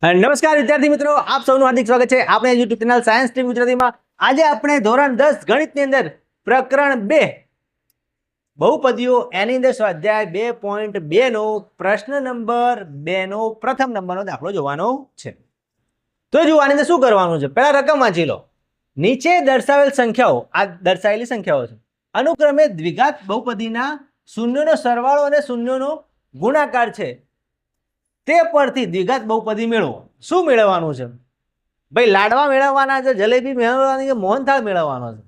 નમસ્કાર વિદ્યાર્થી મિત્રો, આપ સૌનું હાર્દિક સ્વાગત છે આપણે યુટ્યુબ ચેનલ સાયન્સ ટીમ ગુજરાતીમાં। આજે આપણે ધોરણ 10 ગણિતની અંદર પ્રકરણ 2 બહુપદીઓ એની અંદર સ્વાધ્યાય 2.2 નો પ્રશ્ન નંબર 2 નો પ્રથમ નંબરનો દાખલો જોવાનો છે। તો જો આની અંદર શું કરવાનું છે, પહેલા રકમ વાંચી લો। નીચે દર્શાવેલ સંખ્યાઓ, આ દર્શાવેલી સંખ્યાઓ છે, અનુક્રમે દ્વિઘાત બહુપદીના શૂન્યનો સરવાળો અને શૂન્યનો ગુણાકાર છે, તે પરથી દ્વિઘાત બહુપદી મેળવો। શું મેળવવાનું છે ભાઈ? લાડવા મેળવવાના છે, જલેબી મેળવવાની છે, મોહનથાળ મેળવવાનો છે।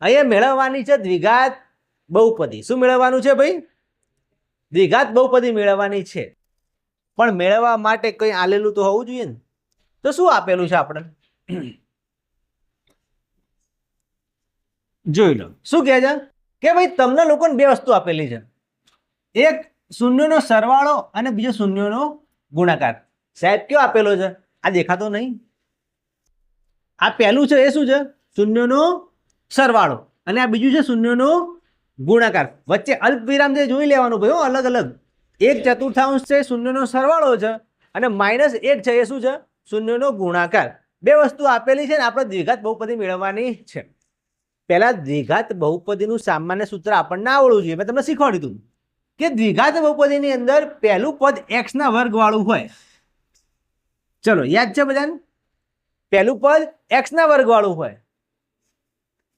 અહીંયા મેળવવાની છે દ્વિઘાત બહુપદી। શું મેળવવાનું છે ભાઈ? દ્વિઘાત બહુપદી મેળવવાની છે, પણ મેળવવા માટે કંઈ આલેલું તો હોવું જોઈએ ને। તો શું આપેલું છે આપણે જોઈ લો। શું કહે છે કે ભાઈ તમને લોકોને બે વસ્તુ આપેલી છે, એક શૂન્યનો સરવાળો અને બીજો શૂન્યનો ગુણાકાર। સાહેબ કયો આપેલો છે? આ દેખાતો નહીં? આ પહેલું છે એ શું છે? શૂન્યનો સરવાળો, અને આ બીજું છે શૂન્યનો ગુણાકાર। વચ્ચે અલ્પવિરામ જે જોઈ લેવાનું ભાઈ, અલગ અલગ। 1/4 છે શૂન્યનો સરવાળો છે, અને -1 છે એ શું છે? શૂન્યનો ગુણાકાર। બે વસ્તુ આપેલી છે ને આપણે દ્વિઘાત બહુપદી મેળવવાની છે। પહેલા દ્વિઘાત બહુપદીનું સામાન્ય સૂત્ર આપણને આવડવું જોઈએ। મેં તમને શીખવાડ્યું હતું કે દ્વિઘાત બહુપદીની અંદર પહેલું પદ x ના વર્ગ વાળું હોય। ચલો યાદ છે બધાને? પહેલું પદ x ના વર્ગ વાળું હોય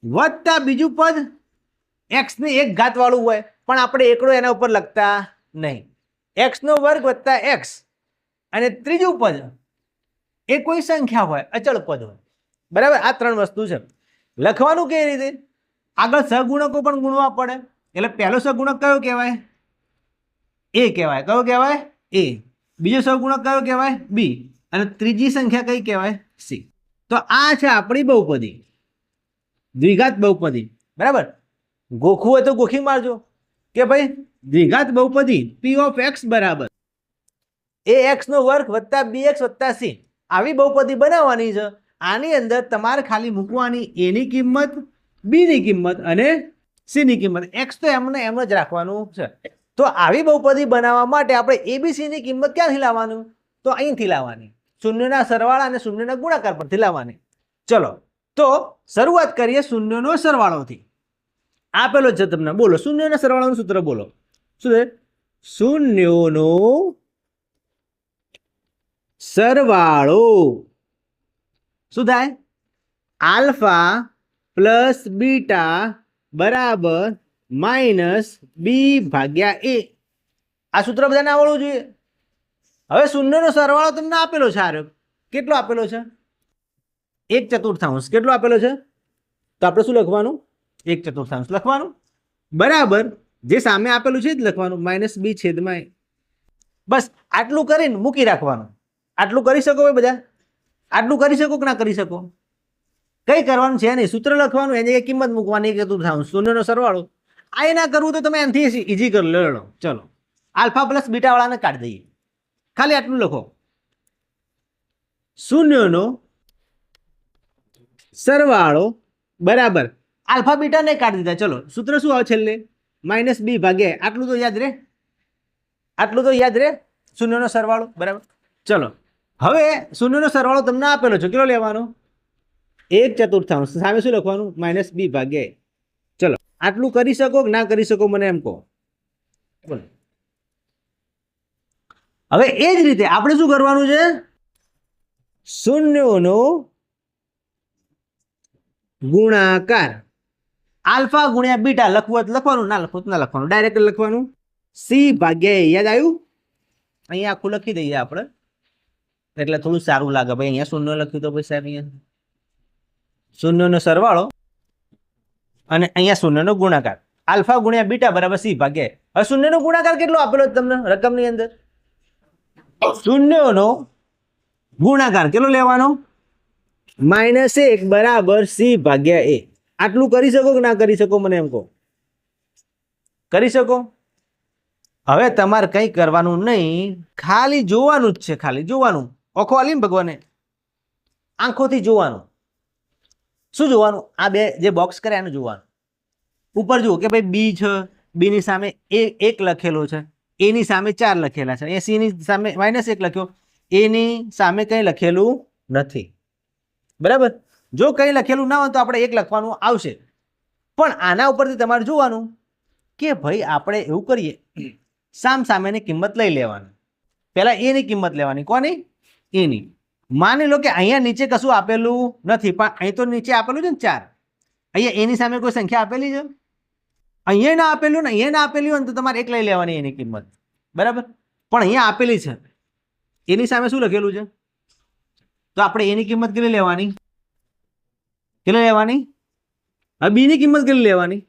વત્તા બીજું પદ x ની 1 ઘાત વાળું હોય, પણ આપણે એકડો એના ઉપર લખતા નહીં। x નો વર્ગ વત્તા x, અને ત્રીજું પદ એ કોઈ સંખ્યા હોય, અચળ પદ હોય, બરાબર? આ ત્રણ વસ્તુ છે। લખવાનું કેવી રીતે? આગળ સહગુણકો પણ ગુણવા પડે। એટલે પહેલો સહગુણક કયો કહેવાય? એ કહેવાય। કયો કહેવાય? એ। બીજો સહગુણક કયો કહેવાય? બી। અને ત્રીજી સંખ્યા કઈ કહેવાય? સી। તો આ છે આપણી બહુપદી, દ્વિઘાત બહુપદી, બરાબર? ગોખવું હોય તો ગોખી મારજો કે ભાઈ દ્વિઘાત બહુપદી p ઓફ x બરાબર ax નો વર્ગ વત્તા bx વત્તા c, આવી બહુપદી બનાવવાની છે। આની અંદર તમારે ખાલી મૂકવાની a ની કિંમત, b ની કિંમત અને c ની કિંમત। x તો એમને એમ જ રાખવાનું છે। તો આવી બહુપદી બનાવવા માટે આપણે abc ની કિંમત ક્યાંથી લાવવાનું? તો અહીંથી લાવવાની, શૂન્યના સરવાળા અને શૂન્યના ગુણાકાર પરથી લાવવાની। ચલો તો શરૂઆત કરીએ શૂન્યનો સરવાળોથી। આપેલો છે તમને, બોલો શૂન્યના સરવાળાનું સૂત્ર બોલો। શું છે? શૂન્યનો સરવાળો શું થાય? આલ્ફા પ્લસ બીટા બરાબર -b ભાગ્યા a। આ સૂત્ર બધાને આવડવું જોઈએ। હવે શૂન્યનો સરવાળો તમને આપેલો છે, આ કેટલો આપેલો છે? 1/4। કેટલો આપેલો છે? તો આપણે શું લખવાનું? 1/4 લખવાનું, બરાબર? જે સામે આપેલું છે જ લખવાનું, -b છેદમાં a। બસ આટલું કરીને મૂકી રાખવાનું। આટલું કરી શકો બધા? આટલું કરી શકો કે ના કરી શકો? કઈ કરવાનું છે નહીં, સૂત્ર લખવાનું, એની જગ્યાએ કિંમત મૂકવાની 1/4, શૂન્યનો સરવાળો। આ ના કરવું તો તમે એનાથી ઈઝી કરી લો। ચલો આલ્ફા પ્લસ બીટા વાળાને કાઢી દઈએ, ખાલી આટલું લખો, શૂન્યનો સરવાળો બરાબર આલ્ફા બીટા ને કાઢી દીધા। ચલો સૂત્ર શું આવે છેલ્લે? -b ભાગ્યા। આટલું તો યાદ રહે? આટલું તો યાદ રહે? શૂન્યનો સરવાળો, બરાબર? ચલો હવે શૂન્યનો સરવાળો તમને આપેલો છે, કેટલો લેવાનો? 1/4। સામે શું લખવાનું? -b ભાગ્યા। ચલો આટલું કરી શકો કે ના કરી શકો મને એમ કહો। હવે એ જ રીતે આપણે શું કરવાનું છે? શૂન્યનો ગુણાકાર આલ્ફા ગુણ્યા બીટા, લખવું તો લખવાનું, ના લખવું તો ના લખવાનું, ડાયરેક્ટ લખવાનું c ભાગ્યા a। યાદ આવ્યું? અહીંયા આખું લખી દઈએ આપણે, એટલે થોડું સારું લાગે ભાઈ। અહીંયા શૂન્ય લખ્યું તો ભાઈ સાહેબ, અહીંયા શૂન્યનો સરવાળો અને અહીંયા શૂન્યનો ગુણાકાર, આલ્ફા ગુણ્યા બીટા બરાબર c ભાગ્યા a। હવે શૂન્યનો ગુણાકાર કેટલો આપેલો તમને રકમની અંદર? શૂન્યનો ગુણાકાર કેટલો લેવાનો? -1 બરાબર c ભાગ્યા a। આટલું કરી શકો કે ના કરી શકો મને એમ કહો? કરી શકો? હવે તમારે કંઈ કરવાનું નહીં, ખાલી જોવાનું જ છે। ખાલી જોવાનું, આંખો આલીને ભગવાને આંખોથી જોવાનું। શું જોવાનું? આ બે જે બોક્સ કરે એનું જોવાનું। ઉપર જુઓ કે ભાઈ બી છે, બી ની સામે 1 લખેલો છે, એ ની સામે 4 લખેલા છે, અહીંયા સી ની સામે -1 લખ્યો, એની સામે કંઈ લખેલું નથી, બરાબર. જો કંઈ લખેલું ના હોય તો આપણે 1 લખવાનું આવશે, પણ આના ઉપરથી તમારે જોવાનું કે ભાઈ આપણે એવું કરીએ, સામેની કિંમત લઈ લેવાની. પહેલા એની કિંમત લેવાની. કોની? એની. માની લો કે અહીંયા નીચે કશું આપેલું નથી, પણ અહીં તો નીચે આપેલું છે ને 4. અહીંયા એની સામે કોઈ સંખ્યા આપેલી છે? અહીંયા ના આપેલું ને અહીંયા ના આપેલી હોય ને તો તમારે 1 લઈ લેવાની એની કિંમત, બરાબર. પણ અહીંયા આપેલી છે, એની સામે શું લખેલું છે? તો આપણે એની કિંમત કેટલી લેવાની? કેટલી લેવાની? હવે બી ની કિંમત કેટલી લેવાની?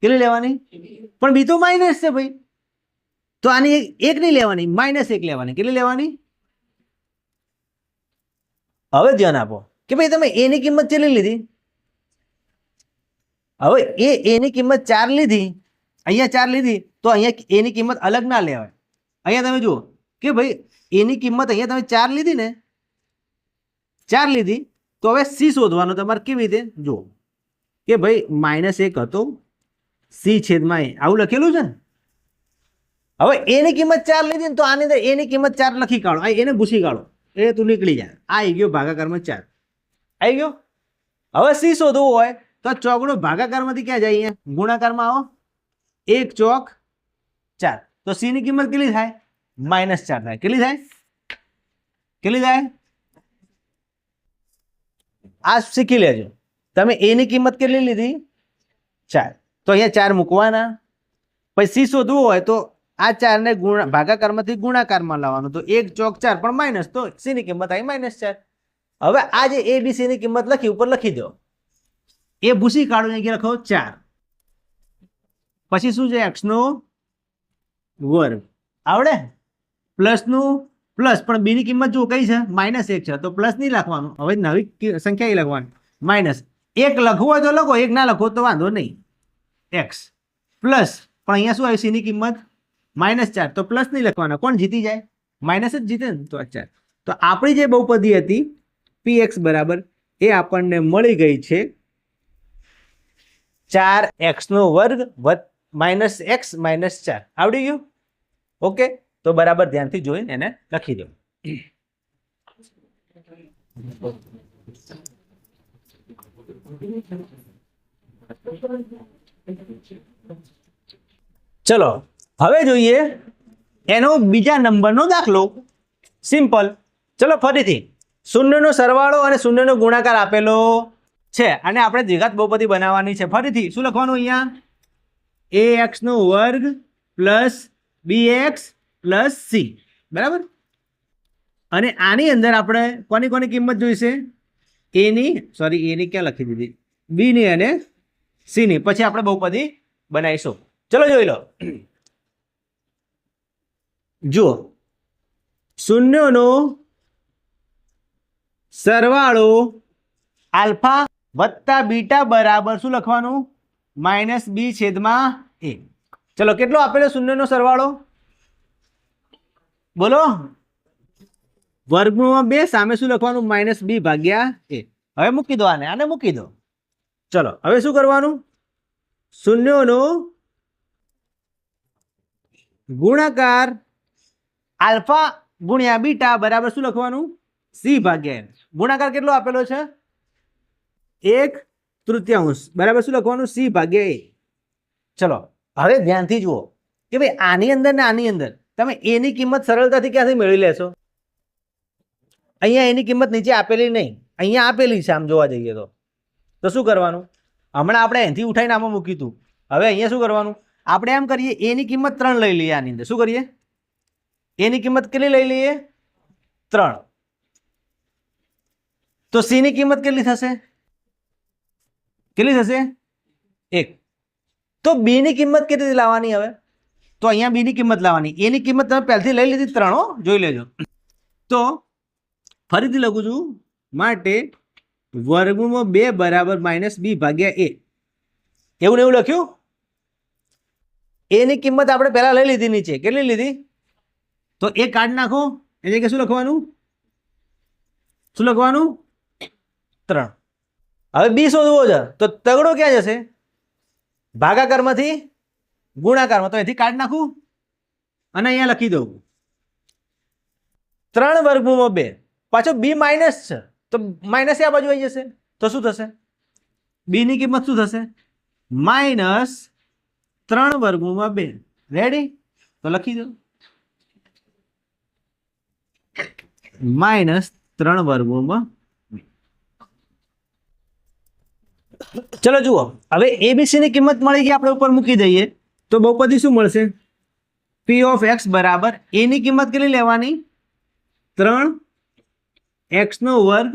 કેટલી લેવાની? પણ બી તો માઇનસ છે ભાઈ, તો આની 1 નહીં લેવાની, -1 લેવાની. કેટલી લેવાની? હવે ધ્યાન આપો કે ભાઈ તમે એની કિંમત કેટલી લીધી? હવે એની કિંમત 4 લીધી, અહીંયા 4 લીધી, તો અહીંયા એની કિંમત અલગ ના લેવાય. અહીંયા તમે જુઓ કે ભાઈ એની કિંમત અહીંયા તમે 4 લીધી ને, 4 લીધી, તો હવે સી શોધવાનો તમારે. કેવી રીતે? જુઓ કે ભાઈ -1 હતો, સી છેદમાં એ આવું લખેલું છે ને. હવે એની કિંમત 4 લીધી ને તો આની અંદર એની કિંમત 4 લખી કાઢો, એને ભૂસી કાઢો, એ તું નીકળી જાય. આ આવી ગયો ભાગાકારમાં 4 આવી ગયો. હવે સી શોધવું હોય તો ચોકડો ભાગાકારમાંથી ક્યાં જાય? અહીંયા ગુણાકારમાં આવો, 1 ચોક 4, તો સી ની કિંમત કેટલી થાય? -4 થાય. કેટલી થાય? કેટલી થાય? આ શીખી લેજો. તમે એની કિંમત કેટલી લીધી? 4, તો અહીંયા 4 મૂકવાના. પછી સી શોધવું હોય તો આ 4 ને ભાગાકારમાંથી ગુણાકારમાં લાવવાનું, તો 1 ચોક 4 પણ માઇનસ, તો સી ની કિંમત આવી -4. હવે આ જે એ બી સી ની કિંમત લખી ઉપર લખી દો, એ ભૂસી કાઢો, અહીંયા લખો 4. પછી શું છે? x નો વર્ગ. આવડે? પ્લસનું પ્લસ, પણ બી ની કિંમત જો કઈ છે? -1 છે, તો પ્લસ નહીં લખવાનું. હવે નવી સંખ્યા એ લખવાની, -1 લખવું હોય તો લખો, 1 ના લખો તો વાંધો નહીં. x પ્લસ, પણ અહીંયા શું આવ્યું? સી ની કિંમત -4, તો પ્લસ નહીં લખવાના. કોણ જીતી જાય? માઇનસ જ જીતે ને, તો 4. તો આપણી જે બહુપદી હતી px બરાબર, એ આપણને મળી ગઈ છે 4x નો વર્ગ -x -4. આવડી ગયું? ઓકે, તો બરાબર ધ્યાનથી જોઈને એને લખી દો. ચલો હવે જોઈએ એનો બીજા નંબરનો દાખલો. સિમ્પલ. ચલો ફરીથી શૂન્યનો સરવાળો અને શૂન્યનો ગુણાકાર આપેલો છે, અને આપણે દ્વિઘાત બહુપદી બનાવવાની છે. ફરીથી શું લખવાનું? અહીંયા ax નો વર્ગ પ્લસ bx પ્લસ c, બરાબર. અને આની અંદર આપણે કોની કોની કિંમત જોઈશે? એની ક્યાં લખી દીધી? બી ની અને સી ની. પછી આપણે બહુપદી બનાવીશું. ચલો જોઈ લો. જુઓ, શૂન્યનો સરવાળો આલ્ફા વત્તા બીટા બરાબર શું લખવાનું? -b/a. ચલો કેટલો આપેલો શૂન્યનો સરવાળો? બોલો. વર્ગમૂળમાં 2, સામે શું લખવાનું? -b/a. હવે મૂકી દો, આને મૂકી દો. ચલો હવે શું કરવાનું? શૂન્યનો ગુણાકાર આલ્ફા ગુણ્યા બીટા બરાબર શું લખવાનું? c/n. ગુણાકાર કેટલો આપેલો છે? 1/3 બરાબર શું લખવાનું? c/a. ચલો હવે ધ્યાનથી જુઓ કે ભાઈ આની અંદર ને આની અંદર તમે એની કિંમત સરળતાથી ક્યાંથી મેળવી લેશો? અહીંયા એની કિંમત નીચે આપેલી નહીં, અહીંયા આપેલી છે. આમ જોવા જઈએ તો શું કરવાનું? હમણાં આપણે અહીંથી ઉઠાઈને આમાં મૂક્યું હતું. હવે અહીંયા શું કરવાનું? આપણે એમ કરીએ, એની કિંમત 3 લઈ લઈએ. આની અંદર શું કરીએ? એની કિંમત કેટલી લઈ લઈએ? 3. તો સી ની કિંમત કેટલી થશે? કેટલી થશે? 1. તો બી ની કિંમત કેટલી લાવવાની? હવે તો અહીંયા બી ની કિંમત લાવવાની. એની કિંમત તમે પહેલથી લઈ લીધી 3, જોઈ લેજો. તો ફરીથી લખું છું, માટે વર્ગમૂળમાં 2 બરાબર -b/a. એવું ને એવું લખ્યું. એની કિંમત આપણે પહેલા લઈ લીધી નીચે. કેટલી લીધી? તો એ કાઢ નાખો. એટલે કે શું લખવાનું? શું લખવાનું? 3. હવે બી શોધવો છે, તો તગડો ક્યાં જશે? ભાગાકારમાંથી ગુણાકારમાં. તો એથી કાઢ નાખું અને અહીંયા લખી દઉં. 3 વર્ગમૂળમાં 2 પાછો b માઇનસ છે તો માઇનસ આ બાજુ આવી જશે તો શું થશે b ની કિંમત શું થશે -3 વર્ગમૂળમાં 2 રેડી તો લખી દો -3 વર્ગમૂળમાં 2 ચલો જુઓ હવે abc ની કિંમત મળી ગઈ આપણે ઉપર મૂકી દઈએ તો બહુપદી શું મળશે p of x બરાબર a ની કિંમત કેટલી લેવાની 3x નો વર્ગ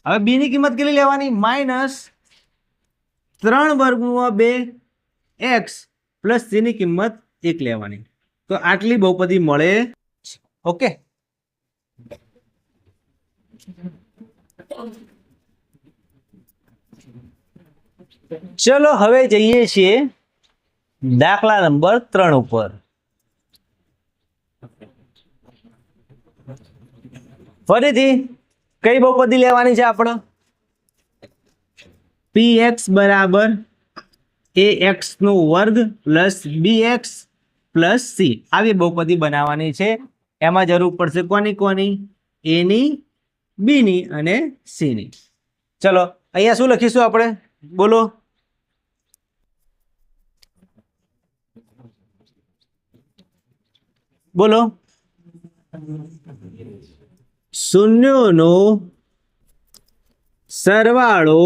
હવે b ની કિંમત કેટલી લેવાની -3 વર્ગમૂળમાં 2x પ્લસ c ની કિંમત 1 લેવાની તો આટલી બહુપદી મળે ઓકે ચલો હવે જઈએ છીએ દાખલા નંબર 3 ઉપર ફરીથી કઈ બહુપદી લેવાની છે આપણે px બરાબર ax નો વર્ગ પ્લસ bx પ્લસ c આવી બહુપદી બનાવવાની છે એમાં જરૂર પડશે કોની કોની a ની b ની અને c ની ચલો અહીંયા શું લખીશું આપણે બોલો બોલો શૂન્યોનો સરવાળો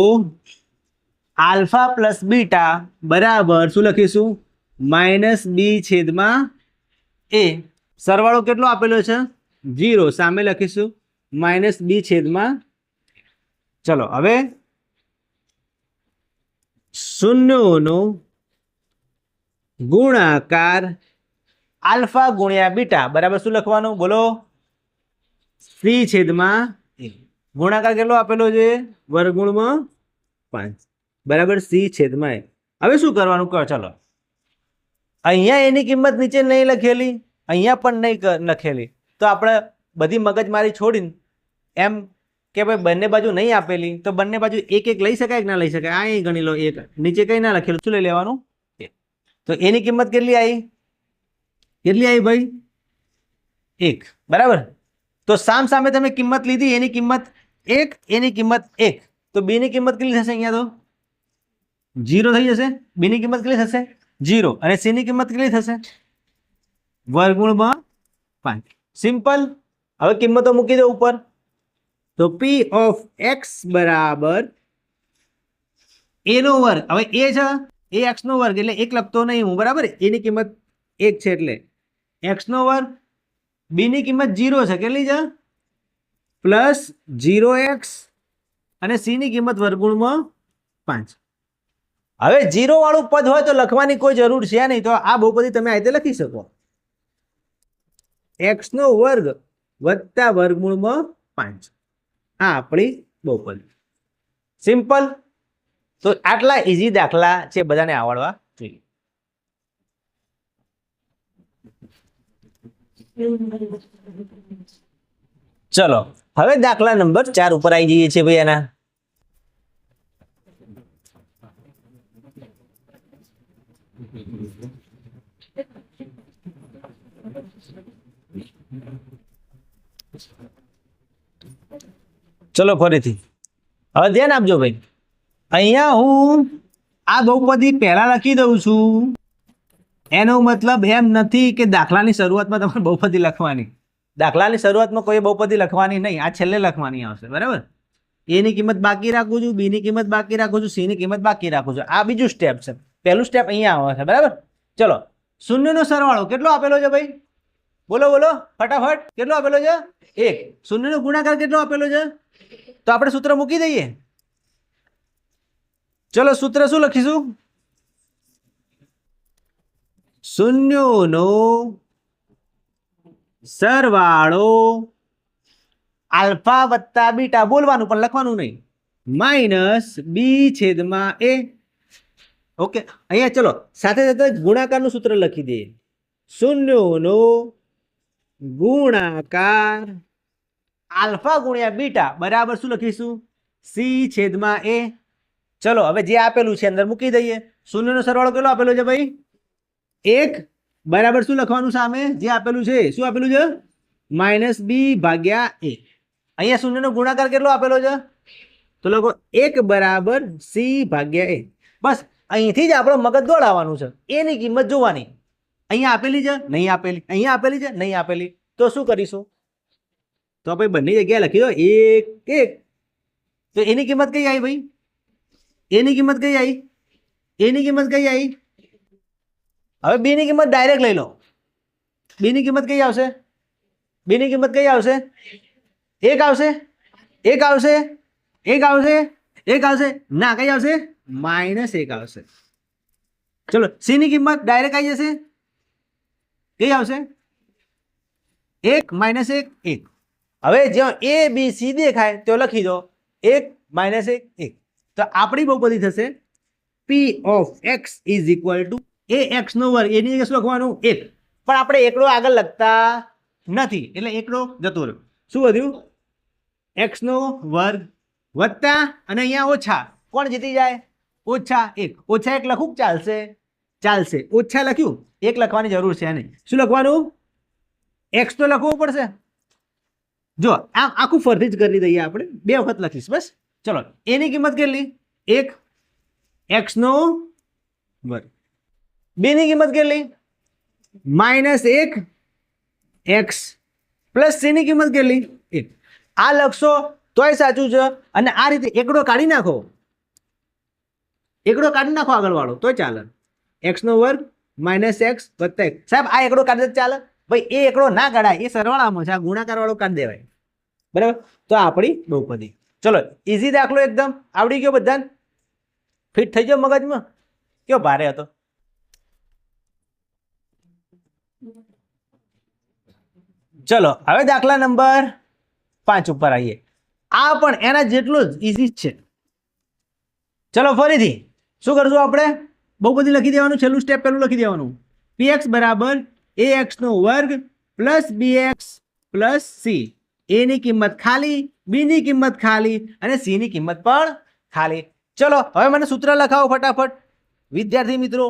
આલ્ફા પ્લસ બીટા બરાબર શું લખીશું -b/a સરવાળો કેટલો આપેલો છે 0 સામે લખીશું -b/a ચલો હવે શૂન્યોનો ગુણાકાર આલ્ફા ગુણ્યા બીટા બરાબર શું લખવાનું બોલો c/a ગુણાકાર કેટલો આપેલો છે વર્ગમૂળમાં 5 બરાબર c/a હવે શું કરવાનું કહો ચલો અહીંયા એની કિંમત નીચે નહીં લખેલી અહીંયા પણ નહીં લખેલી તો આપણે બધી મગજમારી છોડીને એમ કે ભાઈ બંને બાજુ નહીં આપેલી તો બંને બાજુ એક એક લઈ શકાય કે ના લઈ શકાય આ અહીં ગણી લો એક નીચે કઈ ના લખેલું શું લઈ લેવાનું તો એની કિંમત કેટલી આવી ભાઈ 1 બરાબર તો સામે તમે કિંમત લીધી એની કિંમત 1 એની કિંમત 1 તો b ની કિંમત કેટલી થશે અહીંયા તો 0 થઈ જશે b ની કિંમત કેટલી થશે 0 અને c ની કિંમત કેટલી થશે વર્ગમૂળમાં 5 સિમ્પલ હવે કિંમતો મૂકી દો ઉપર તો p of x બરાબર a નો વર્ગ હવે a છે a x નો વર્ગ એટલે 1 લખતો નહીં હું બરાબર એની કિંમત 1 છે એટલે x નો વર્ગ b ની કિંમત 0 છે કેટલી છે પ્લસ 0x અને c ની કિંમત વર્ગમૂળમાં 5 હવે 0 વાળું પદ હોય તો લખવાની કોઈ જરૂર છે નહીં તો આ બહુપદી તમે આ રીતે લખી શકો x નો વર્ગ વત્તા વર્ગમૂળમાં 5 આ આપણી બહુપદી સિમ્પલ તો આટલા ઈઝી દાખલા છે બધાને આવડવા જોઈએ ચલો હવે દાખલા નંબર 4 ઉપર આવી જઈએ છીએ ભાઈ એના ચલો ફરીથી હવે ધ્યાન આપજો ભાઈ અહીંયા હું આ બહુપદી પહેલા લખી દઉં છું એનો મતલબ એમ નથી કે દાખલાની શરૂઆતમાં તમારે બહુપદી લખવાની દાખલાની શરૂઆતમાં કોઈ બહુપદી લખવાની નહીં આ છેલ્લે લખવાની આવશે બરાબર એ ની કિંમત બાકી રાખું છું બી ની કિંમત બાકી રાખું છું સી ની કિંમત બાકી રાખું છું આ બીજું સ્ટેપ છે પહેલું સ્ટેપ અહીંયા આવે છે બરાબર ચલો શૂન્યનો સરવાળો કેટલો આપેલો છે ભાઈ બોલો બોલો ફટાફટ કેટલો આપેલો છે 1 શૂન્યનો ગુણાકાર કેટલો આપેલો છે તો આપણે સૂત્ર મૂકી દઈએ ચલો સૂત્ર શું લખીશું શૂન્યોનો સરવાળો આલ્ફા વત્તા બીટા બોલવાનું પણ લખવાનું નહીં -b/a ઓકે અહીંયા ચલો સાથે સાથે ગુણાકારનું સૂત્ર લખી દઈએ શૂન્યોનો ગુણાકાર આલ્ફા ગુણ્યા બીટા બરાબર શું લખીશું c/a ચલો હવે જે આપેલું છે અંદર મૂકી દઈએ શૂન્યનો સરવાળો કેટલો આપેલો છે ભાઈ 1 બરાબર શું લખવાનું સામે જે આપેલું છે શું આપેલું છે માઇનસ બી ભાગ્યા એ. અહીંયા શૂન્યનો ગુણાકાર કેટલો આપેલો છે? તો લોકો 1 બરાબર સી ભાગ્યા એ. બસ અહીંથી જ આપણો મગજ દોડાવવાનું છે, એની કિંમત જોવાની. અહીંયા આપેલી છે, નહીં આપેલી, અહીંયા આપેલી છે, નહીં આપેલી. તો શું કરીશું? તો આપણે બંને જગ્યાએ લખી દો 1 1. તો એની કિંમત કઈ આવી ભાઈ? એની કિંમત કઈ આવી? એની કિંમત કઈ આવી? હવે બી ની કિંમત ડાયરેક્ટ લઈ લો. બી ની કિંમત કઈ આવશે? બી ની કિંમત કઈ આવશે? 1 આવશે, 1 આવશે, 1 આવશે, 1 આવશે. ના, કઈ આવશે? -1 આવશે. ચલો સી ની કિંમત ડાયરેક્ટ આવી જશે. કઈ આવશે? 1 -1 1. હવે જ્યાં એ બી સી દેખાય તો લખી દો 1 -1 1. તો આપણી બહુપદી થશે P of x is equal to a x નો વર્ગ. એની જગ્યાએ શું લખવાનું? 1. પણ આપણે એકડો આગળ લખતા નથી એટલે એકડો જતો રહ્યો. શું વધ્યું? એક્સ નો વર્ગ વત્તા અને અહીંયા ઓછા. કોણ જીતી જાય? -1. -1 લખું ચાલશે? ચાલશે. ઓછા લખ્યું, 1 લખવાની જરૂર છે નહીં. શું લખવાનું? એક્સ તો લખવું પડશે. જો આમ આખું ફરતી જ કરી દઈએ આપણે, 2 વખત લખીશ બસ. ચલો એની કિંમત કેટલી? 1 એક્સ નો વર્ગ. બી ની કિંમત કેટલી? -1 એક્સ પ્લસ સી ની કિંમત કેટલી? 1. આ લખશો તોય સાચું છે, અને આ રીતે એકડો કાઢી નાખો, એકડો કાઢી નાખો આગળ વાળો તોય ચાલે. એક્સ નો વર્ગ -x વત્તા 1. સાહેબ આ એકડો કાઢી દે ચાલે? ભાઈ એ એકડો ના કાઢાય, એ સરવાળામાં છે, આ ગુણાકાર વાળો કાઢી દેવાય. બરાબર? તો આપણી બહુપદી. ચલો ઈઝી દાખલો એકદમ આવડી ગયો બધાને? ફિટ થઈ ગયો મગજમાં? કયો ભારે હતો? ચલો હવે દાખલા નંબર 5 ઉપર આવીએ. આ પણ એના જેટલો જ ઈઝી છે. ચલો ફરીથી શું કરશું આપણે? બહુપદી લખી દેવાનું. છેલ્લું સ્ટેપ પહેલું લખી દેવાનું. px બરાબર ax નો વર્ગ પ્લસ bx પ્લસ c. એ ની કિંમત ખાલી, બી ની કિંમત ખાલી અને સી ની કિંમત પણ ખાલી. ચલો હવે મને સૂત્ર લખાવો ફટાફટ વિદ્યાર્થી મિત્રો.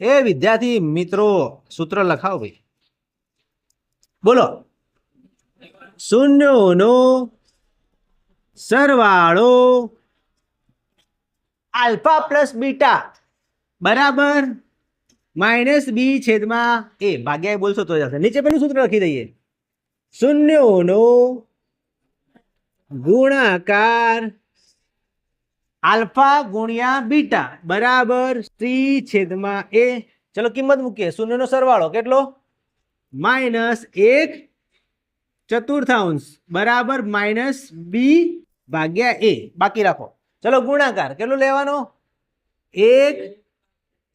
એ વિદ્યાર્થી મિત્રો સૂત્ર લખાવો ભાઈ. બોલો. શૂન્યોનો સરવાળો આલ્ફા પ્લસ બીટા બરાબર -b છેદમાં a ભાગ્યા એ બોલશો તો જશે. નીચે પેલું સૂત્ર લખી દઈએ. શૂન્યોનો ગુણાકાર આલ્ફા ગુણ્યા બીટા બરાબર c છેદમાં a. ચલો કિંમત મૂકીએ. શૂન્યનો સરવાળો કેટલો? -1 ચતુર્થાંશ બરાબર -b ભાગ્યા a. બાકી રાખો. ચલો ગુણાકાર કેટલો લેવાનો? 1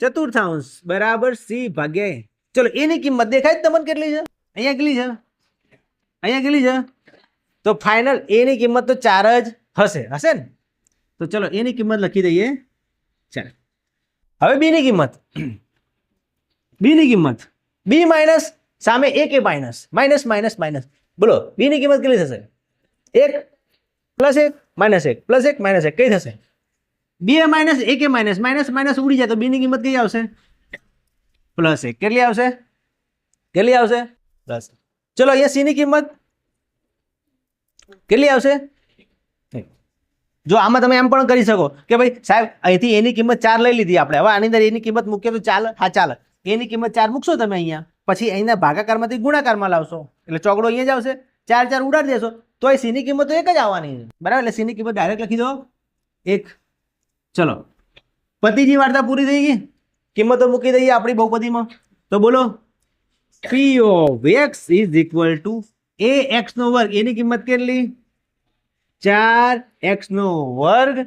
ચતુર્થાંશ બરાબર c ભાગ્યા a. ચલો એની કિંમત દેખાય તમને કેટલી છે? અહીંયા કેટલી છે? અહીંયા કેટલી છે? તો ફાઇનલ એની કિંમત તો 4 જ હશે ને? તો ચલો એની કિંમત લખી દઈએ 4. હવે બી ની કિંમત. બી ની કિંમત બી માઇનસ સામે એક એ માઇનસ માઇનસ માઇનસ માઇનસ. બોલો બી ની કિંમત કેટલી થશે? 1 પ્લસ 1 માઇનસ 1 પ્લસ 1 માઇનસ 1 કઈ થશે? બી એ માઇનસ એક એ માઇનસ માઇનસ માઇનસ ઉડી જાય તો બી ની કિંમત કઈ આવશે? પ્લસ 1. કેટલી આવશે? કેટલી આવશે? પ્લસ. ચલો અહીંયા સી ની કિંમત કેટલી આવશે? જો આમાં તમે એમ પણ કરી શકો કે ભાઈ સાહેબ અહીંથી એની કિંમત 4 લઈ લીધી આપણે, હવે આની અંદર એની કિંમત મૂકીએ તો ચાલે? હા ચાલે. એની કિંમત 4 મૂકશો તમે અહીંયા, પછી અહીંના ભાગાકારમાંથી ગુણાકારમાં લાવશો એટલે ચોકડો અહીંયા જ આવશે. 4 4 ઉડાડી દેશો તો એ સી ની કિંમત તો 1 જ આવવાની છે. બરાબર? એટલે સી ની કિંમત ડાયરેક્ટ લખી દો 1. ચલો પતિજી વાર્તા પૂરી થઈ ગઈ. કિંમતો મૂકી દઈએ આપણી બહુપદીમાં. તો બોલો P of x is equal to a x નો વર્ગ. એની કિંમત કેટલી? 4x નો વર્ગ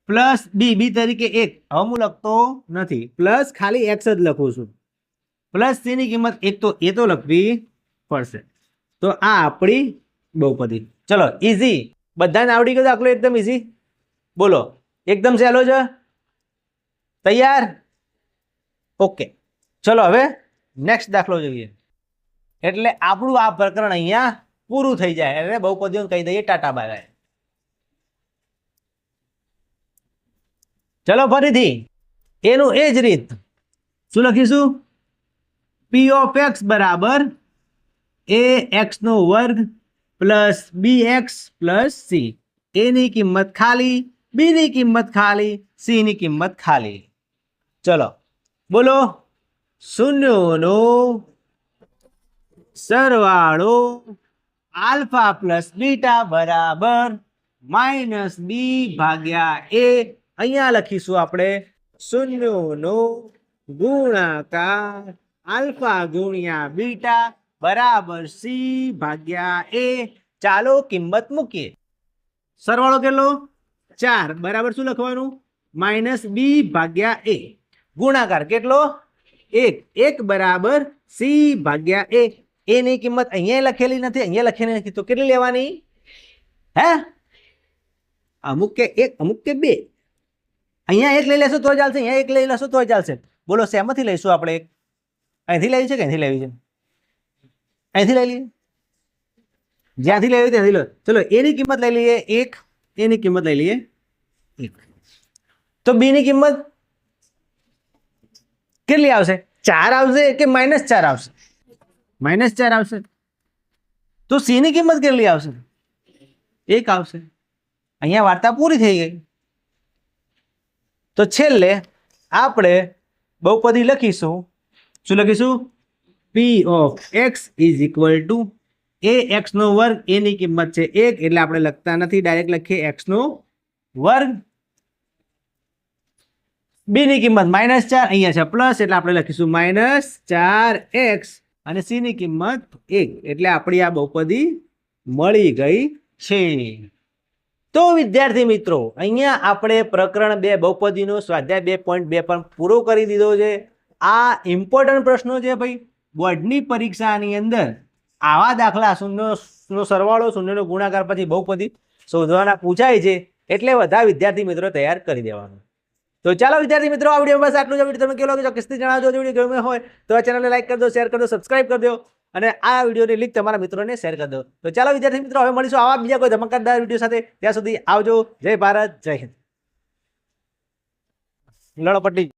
પ્લસ બી તરીકે 1. હવે હું લખતો નથી, પ્લસ ખાલી x જ લખું છું. પ્લસ c ની કિંમત 1 તો એ તો લખવી પડશે. તો આ આપણી બહુપદી. ચલો ઈઝી. બધાને આવડી ગયો દાખલો? એકદમ ઈઝી. બોલો એકદમ સહેલો છે. તૈયાર? ઓકે. ચલો હવે નેક્સ્ટ દાખલો જોઈએ. એટલે આપણું આ પ્રકરણ અહીંયા પૂરું થઈ જાય. એટલે બહુપદીઓને કહી દઈએ ટાટા બાય બાય. ચલો ફરીથી એનું એ જ રીત. શું લખીશું? પી ઓફ એક્સ બરાબર એ એક્સનો વર્ગ પ્લસ બી એક્સ પ્લસ સી. એની કિંમત ખાલી, બીની કિંમત ખાલી, સીની કિંમત ખાલી. ચલો બોલો, શૂન્યોનો સરવાળો આલ્ફા પ્લસ બીટા બરાબર માઇનસ બી ભાગ્યા એ. અહીંયા લખીશું આપણે શૂન્યોનો ગુણાકાર આલ્ફા ગુણ્યા બીટા બરાબર સી ભાગ્યા એ. ચાલો કિંમત મૂકીએ. સરવાળો કેટલો? 4 બરાબર શું લખવાનું? માઇનસ બી ભાગ્યા એ. ગુણાકાર કેટલો? 1 બરાબર સી ભાગ્યા એ. એની કિંમત અહીંયા લખેલી નથી, અહીંયા લખેલી નથી, તો કેટલી લેવાની? હે, અમુક કે 1 અમુક કે 2. અહીંયા 1 લઈ લેશો તો ચાલશે, અહીંયા 1 લઈ લેશો તો ચાલશે. બોલો શેમાંથી લઈશું આપણે? અહીંથી લેવી છે કે અહીંથી લેવી છે? અહીંથી લઈ લઈએ, જ્યાંથી લેવી ત્યાંથી લો. ચલો એની કિંમત લઈ લઈએ 1, એની કિંમત લઈ લઈએ 1. તો બી ની કિંમત કેટલી આવશે? 4 આવશે કે -4 આવશે? -4 આવશે. તો સી ની કિંમત કેટલી આવશે? 1 આવશે. અહીંયા વાર્તા પૂરી થઈ ગઈ. તો છેલ્લે આપણે બહુપદી લખીશું. શું લખીશું? P of x is equal to a x નો વર્ગ, એની કિંમત છે 1 એટલે આપણે લખતા નથી, ડાયરેક્ટ લખીએ એક્સ નો વર્ગ. બી ની કિંમત -4, અહીંયા છે પ્લસ એટલે આપણે લખીશું -4x અને સી ની કિંમત 1 એટલે આપણી આ બહુપદી મળી ગઈ છે. તો વિદ્યાર્થી મિત્રો, અહીંયા આપણે પ્રકરણ 2 બહુપદીનો સ્વાધ્યાય 2.2 પણ પૂરો કરી દીધો છે. આ ઇમ્પોર્ટન્ટ પ્રશ્નો છે ભાઈ. બોર્ડની પરીક્ષાની અંદર આવા દાખલા શૂન્યનો સરવાળો, શૂન્યનો ગુણાકાર પછી બહુપદી શોધવાના પૂછાય છે, એટલે બધા વિદ્યાર્થી મિત્રો તૈયાર કરી દેવાનું. તો ચાલો વિદ્યાર્થી મિત્રો, આ વિડીયો બસ આટલું જ. વિડીયો તમે કેવો લાગ્યો ચોક્કસથી જણાવજો. જો વિડીયો ગમ્યો હોય તો આ ચેનલને લાઈક કરી દો, શેર કરી દો, સબસ્ક્રાઇબ કરી દો અને આ વિડીયોની લિંક તમારા મિત્રોને શેર કરી દો. તો ચાલો વિદ્યાર્થી મિત્રો, હવે મળીશું આવા બીજા કોઈ ધમાકેદાર વિડીયો સાથે. ત્યાં સુધી આવજો. જય ભારત, જય હિન્દ. લડો પટ્ટી.